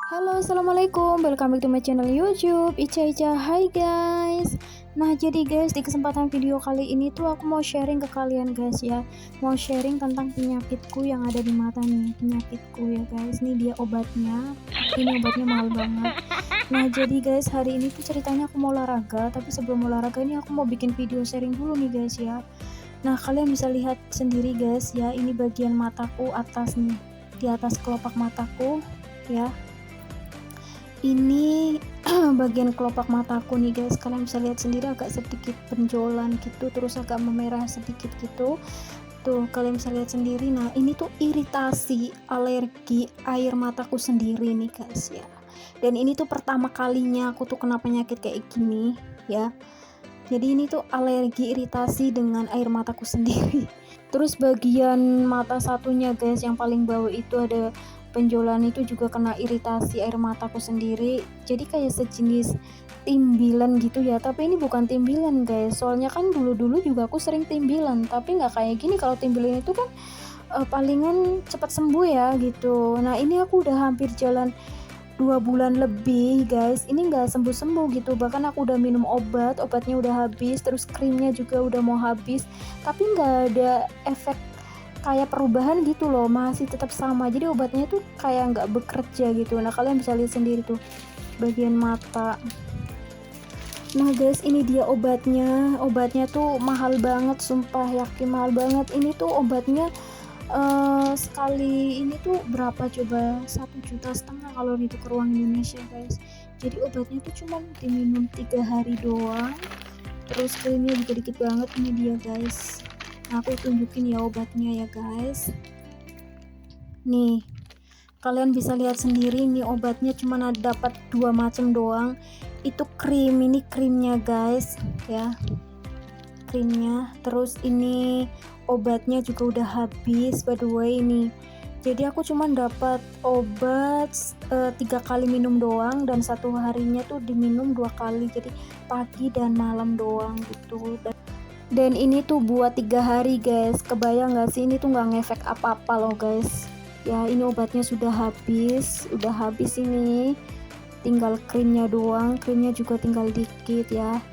Halo, assalamualaikum. Welcome back to my channel YouTube. Ica. Hai guys. Nah, jadi guys, di kesempatan video kali ini tuh aku mau sharing ke kalian guys ya. Mau sharing tentang penyakitku yang ada di mata nih. Penyakitku ya guys. Ini dia obatnya. Ini obatnya mahal banget. Nah, jadi guys, hari ini tuh ceritanya aku mau olahraga. Tapi sebelum olahraga ini aku mau bikin video sharing dulu nih guys ya. Nah, kalian bisa lihat sendiri guys ya. Ini bagian mataku atas nih. Di atas kelopak mataku ya. Ini bagian kelopak mataku nih guys, kalian bisa lihat sendiri agak sedikit benjolan gitu, terus agak memerah sedikit gitu tuh, kalian bisa lihat sendiri. Nah, ini tuh iritasi alergi air mataku sendiri nih guys ya, dan ini tuh pertama kalinya aku tuh kena penyakit kayak gini ya. Jadi ini tuh alergi iritasi dengan air mataku sendiri. Terus bagian mata satunya guys, yang paling bawah itu ada benjolan, itu juga kena iritasi air mataku sendiri. Jadi kayak sejenis timbilan gitu ya, tapi ini bukan timbilan guys. Soalnya kan dulu-dulu juga aku sering timbilan, tapi nggak kayak gini. Kalau timbilan itu kan palingan cepat sembuh ya gitu. Nah, ini aku udah hampir jalan 2 bulan lebih guys, ini nggak sembuh-sembuh gitu. Bahkan aku udah minum obatnya udah habis, terus krimnya juga udah mau habis, tapi nggak ada efek kayak perubahan gitu loh, masih tetap sama. Jadi obatnya tuh kayak nggak bekerja gitu. Nah, kalian bisa lihat sendiri tuh bagian mata. Nah guys, ini dia obatnya tuh mahal banget, sumpah yakin mahal banget. Ini tuh obatnya sekali ini tuh berapa coba, 1,5 juta kalau ditukar uang Indonesia guys. Jadi obatnya tuh cuma diminum 3 hari doang, terus krimnya juga dikit banget. Ini dia guys. Nah, aku tunjukin ya obatnya ya guys. Nih, kalian bisa lihat sendiri, nih obatnya cuma dapat 2 macam doang. Itu krim, ini krimnya guys ya, krimnya. Terus ini obatnya juga udah habis by the way ini. Jadi aku cuma dapat obat 3 kali minum doang, dan satu harinya tuh diminum 2 kali, jadi pagi dan malam doang gitu. Dan ini tuh buat 3 hari guys. Kebayang gak sih, ini tuh nggak ngefek apa-apa loh guys ya. Ini obatnya sudah habis ini, tinggal krimnya doang. Krimnya juga tinggal dikit ya.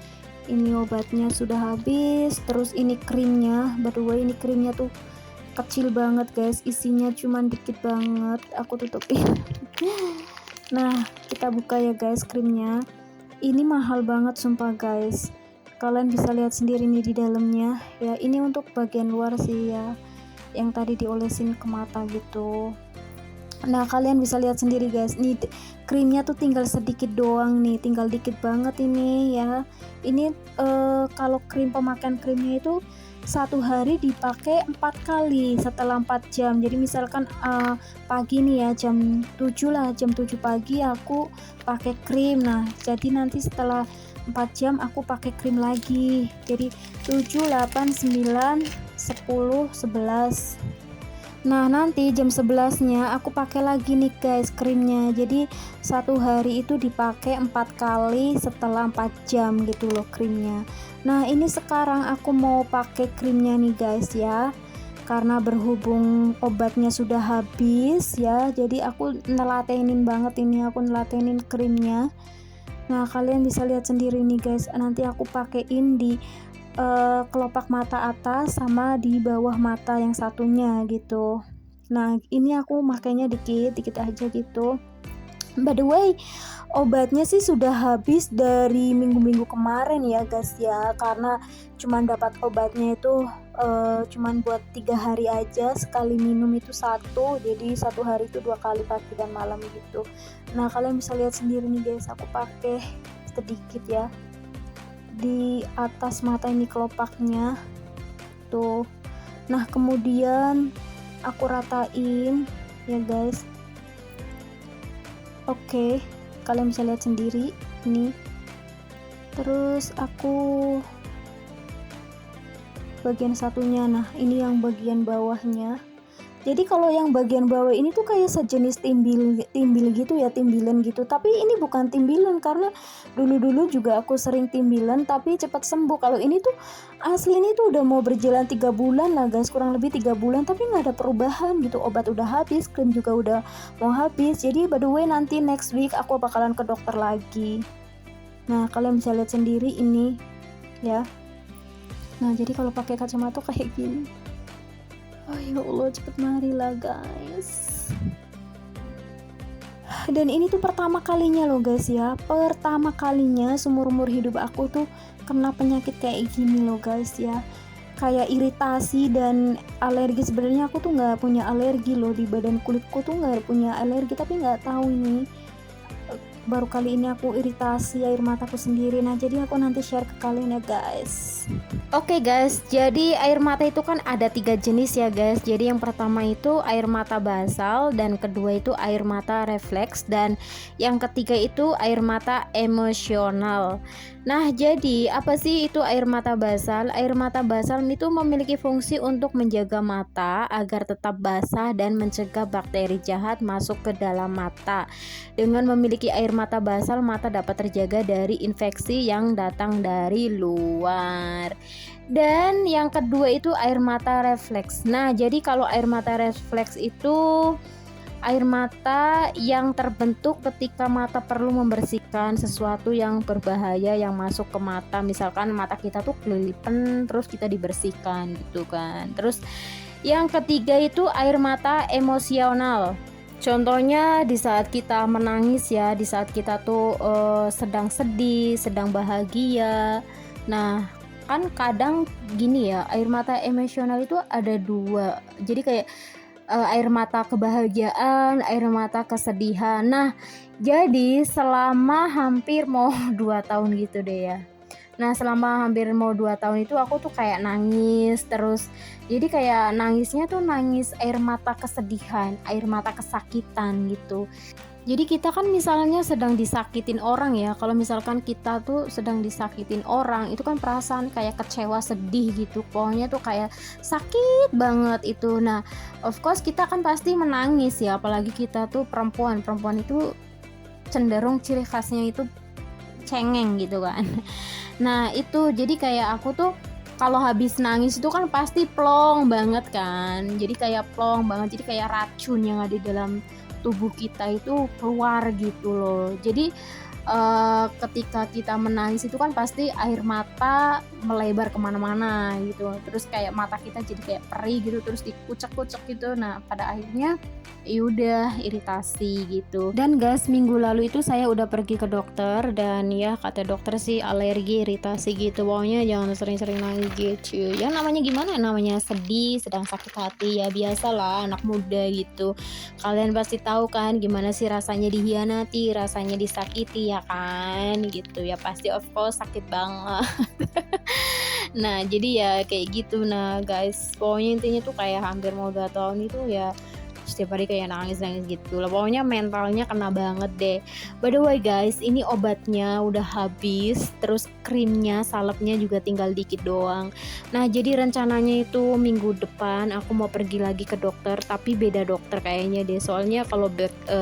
Ini obatnya sudah habis, terus ini krimnya. By the way, ini krimnya tuh kecil banget guys, isinya cuman dikit banget. Aku tutupin. Nah, kita buka ya guys krimnya. Ini mahal banget sumpah guys. Kalian bisa lihat sendiri nih di dalamnya ya. Ini untuk bagian luar sih ya, yang tadi diolesin ke mata gitu. Nah, kalian bisa lihat sendiri guys, nih krimnya tuh tinggal sedikit doang nih, tinggal dikit banget ini ya. Ini kalau krim, pemakaian krimnya itu satu hari dipakai 4 kali setelah 4 jam. Jadi misalkan pagi nih ya, jam 7 lah, jam 7 pagi aku pakai krim. Nah, jadi nanti setelah 4 jam aku pakai krim lagi. Jadi 7, 8, 9, 10, 11. Nah, nanti jam 11-nya aku pakai lagi nih guys krimnya. Jadi satu hari itu dipakai 4 kali setelah 4 jam gitu loh krimnya. Nah, ini sekarang aku mau pakai krimnya nih guys ya, karena berhubung obatnya sudah habis ya, jadi aku nelatenin banget ini, aku nelatenin krimnya. Nah, kalian bisa lihat sendiri nih guys, nanti aku pakein di kelopak mata atas sama di bawah mata yang satunya gitu. Nah, ini aku makainya dikit aja gitu. By the way, obatnya sih sudah habis dari minggu-minggu kemarin ya guys ya, karena cuman dapat obatnya itu cuman buat 3 hari aja, sekali minum itu satu, jadi satu hari itu 2 kali pagi dan malam gitu. Nah, kalian bisa lihat sendiri nih guys, aku pakai sedikit ya di atas mata ini kelopaknya tuh. Nah, kemudian aku ratain ya guys. Oke, kalian bisa lihat sendiri nih. Terus aku bagian satunya, nah ini yang bagian bawahnya. Jadi kalau yang bagian bawah ini tuh kayak sejenis timbil gitu ya, timbilan gitu. Tapi ini bukan timbilan, karena dulu juga aku sering timbilan tapi cepat sembuh. Kalau ini tuh asli, ini tuh udah mau berjalan 3 bulan lah guys, kurang lebih 3 bulan, tapi nggak ada perubahan gitu. Obat udah habis, krim juga udah mau habis. Jadi by the way, nanti next week aku bakalan ke dokter lagi. Nah, kalian bisa lihat sendiri ini ya. Nah, jadi kalau pakai kacamata kayak gini. Oh ya Allah, cepet marilah guys. Dan ini tuh pertama kalinya loh guys ya, pertama kalinya seumur-umur hidup aku tuh kena penyakit kayak gini loh guys ya, kayak iritasi dan alergi. Sebenarnya aku tuh nggak punya alergi loh, di badan kulitku tuh nggak punya alergi, tapi nggak tahu ini baru kali ini aku iritasi air mataku sendiri. Nah, jadi aku nanti share ke kalian ya guys. Oke guys, jadi air mata itu kan ada 3 jenis ya guys. Jadi yang pertama itu air mata basal, dan kedua itu air mata refleks, dan yang ketiga itu air mata emosional. Nah, jadi apa sih itu air mata basal? Air mata basal itu memiliki fungsi untuk menjaga mata agar tetap basah dan mencegah bakteri jahat masuk ke dalam mata. Dengan memiliki air mata basal, mata dapat terjaga dari infeksi yang datang dari luar. Dan yang kedua itu air mata refleks. Nah, jadi kalau air mata refleks itu air mata yang terbentuk ketika mata perlu membersihkan sesuatu yang berbahaya yang masuk ke mata. Misalkan mata kita tuh kelilipan, terus kita dibersihkan gitu kan. Terus yang ketiga itu air mata emosional. Contohnya di saat kita menangis ya, di saat kita tuh sedang sedih, sedang bahagia. Nah, kan kadang gini ya, air mata emosional itu ada 2. Jadi kayak air mata kebahagiaan, air mata kesedihan. Nah, jadi selama hampir mau 2 tahun gitu deh ya. Nah, selama hampir mau 2 tahun itu aku tuh kayak nangis terus. Jadi kayak nangisnya tuh nangis air mata kesedihan, air mata kesakitan gitu. Jadi kita kan misalnya sedang disakitin orang ya, kalau misalkan kita tuh sedang disakitin orang, itu kan perasaan kayak kecewa, sedih gitu, pokoknya tuh kayak sakit banget itu. Nah, of course kita kan pasti menangis ya, apalagi kita tuh perempuan itu cenderung ciri khasnya itu cengeng gitu kan. Nah, itu jadi kayak aku tuh kalau habis nangis itu kan pasti plong banget kan, jadi kayak plong banget, jadi kayak racun yang ada di dalam tubuh kita itu keluar gitu loh. Jadi ketika kita menangis itu kan pasti air mata melebar kemana-mana gitu, terus kayak mata kita jadi kayak perih gitu, terus dikucek-kucek gitu. Nah, pada akhirnya yaudah iritasi gitu. Dan guys, minggu lalu itu saya udah pergi ke dokter, dan ya kata dokter sih alergi, iritasi gitu, pokoknya jangan sering-sering nangis gitu ya. Namanya gimana, namanya sedih, sedang sakit hati ya, biasalah anak muda gitu. Kalian pasti tahu kan gimana sih rasanya dihianati, rasanya disakiti ya kan gitu ya, pasti of course sakit banget. Nah, jadi ya kayak gitu. Nah guys, pokoknya intinya tuh kayak hampir mau 2 tahun itu ya setiap hari kayak nangis gitu lah, pokoknya mentalnya kena banget deh. By the way guys, ini obatnya udah habis, terus krimnya, salepnya juga tinggal dikit doang. Nah, jadi rencananya itu minggu depan aku mau pergi lagi ke dokter, tapi beda dokter kayaknya deh, soalnya kalau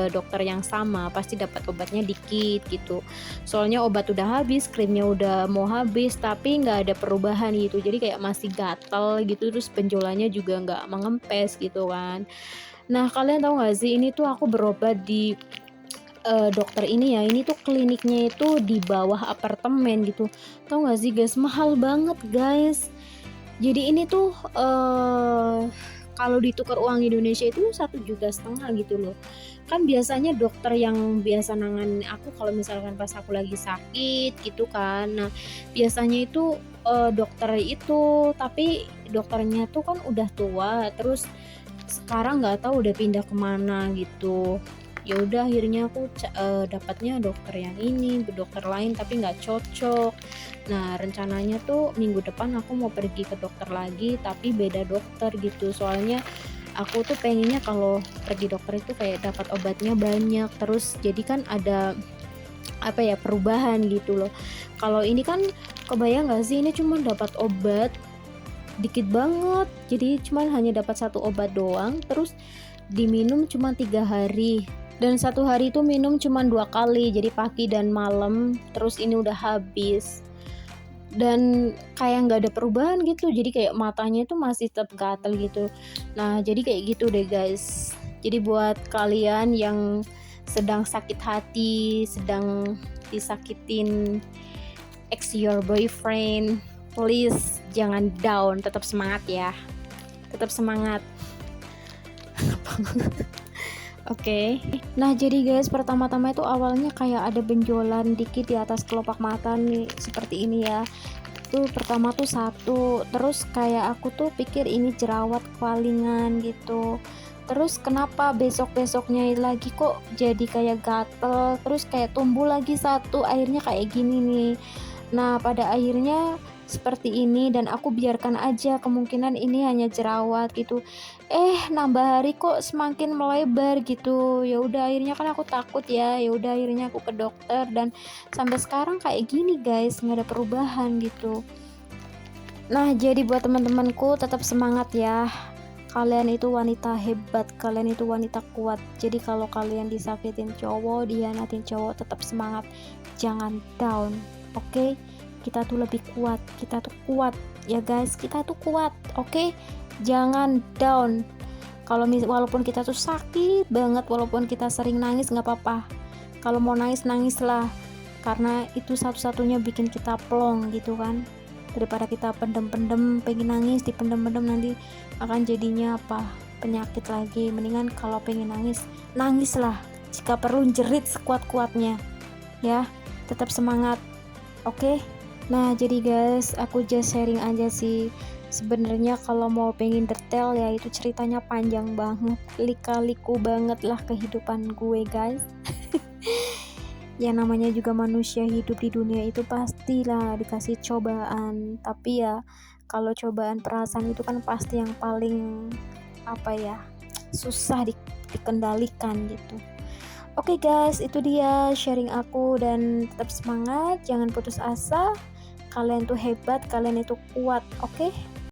dokter yang sama pasti dapat obatnya dikit gitu. Soalnya obat udah habis, krimnya udah mau habis, tapi nggak ada perubahan gitu, jadi kayak masih gatel gitu, terus benjolannya juga nggak mengempes gitu kan. Nah, kalian tahu gak sih, ini tuh aku berobat di dokter ini ya, ini tuh kliniknya itu di bawah apartemen gitu. Tahu gak sih guys, mahal banget guys. Jadi ini tuh kalau ditukar uang Indonesia itu 1,5 juta gitu loh. Kan biasanya dokter yang biasa nanganin aku kalau misalkan pas aku lagi sakit gitu kan, nah biasanya itu dokter itu, tapi dokternya tuh kan udah tua, terus sekarang nggak tahu udah pindah kemana gitu. Ya udah akhirnya aku dapatnya dokter yang ini, dokter lain tapi nggak cocok. Nah, rencananya tuh minggu depan aku mau pergi ke dokter lagi, tapi beda dokter gitu. Soalnya aku tuh pengennya kalau pergi dokter itu kayak dapat obatnya banyak, terus jadi kan ada apa ya, perubahan gitu loh. Kalau ini kan kebayang nggak sih, ini cuma dapat obat dikit banget, jadi cuman hanya dapat satu obat doang, terus diminum cuma 3 hari, dan satu hari itu minum cuma 2 kali, jadi pagi dan malam. Terus ini udah habis dan kayak nggak ada perubahan gitu, jadi kayak matanya itu masih tetap gatel gitu. Nah jadi kayak gitu deh guys. Jadi buat kalian yang sedang sakit hati, sedang disakitin ex your boyfriend, please jangan down, tetap semangat ya, tetap semangat. Oke. Nah jadi guys, pertama-tama itu awalnya kayak ada benjolan dikit di atas kelopak mata nih, seperti ini ya. Tuh pertama tuh satu, terus kayak aku tuh pikir ini jerawat kepalingan gitu. Terus kenapa besok-besoknya lagi kok jadi kayak gatel, terus kayak tumbuh lagi satu, akhirnya kayak gini nih. Nah pada akhirnya seperti ini, dan aku biarkan aja kemungkinan ini hanya jerawat gitu. Nambah hari kok semakin melebar gitu. Ya udah akhirnya kan aku takut ya. Ya udah akhirnya aku ke dokter, dan sampai sekarang kayak gini guys, nggak ada perubahan gitu. Nah jadi buat teman-temanku, tetap semangat ya. Kalian itu wanita hebat, kalian itu wanita kuat. Jadi kalau kalian disakitin cowok, dihianatin cowok, tetap semangat, jangan down. Oke? Kita tuh lebih kuat, kita tuh kuat ya guys, kita tuh kuat. Oke? Jangan down. Walaupun kita tuh sakit banget, walaupun kita sering nangis, nggak apa-apa. Kalau mau nangis, nangislah, karena itu satu-satunya bikin kita plong gitu kan. Daripada kita pendem-pendem, pengen nangis dipendem-pendem, nanti akan jadinya apa, penyakit lagi. Mendingan kalau pengen nangis, nangislah, jika perlu jerit sekuat-kuatnya ya. Tetap semangat. Oke? Nah jadi guys, aku just sharing aja sih. Sebenarnya kalau mau pengen detail ya, itu ceritanya panjang banget, lika-liku banget lah kehidupan gue guys. Ya namanya juga manusia hidup di dunia itu pastilah dikasih cobaan, tapi ya kalau cobaan perasaan itu kan pasti yang paling apa ya, susah dikendalikan gitu. Oke guys, itu dia sharing aku, dan tetap semangat, jangan putus asa. Kalian tuh hebat, kalian itu kuat. Oke?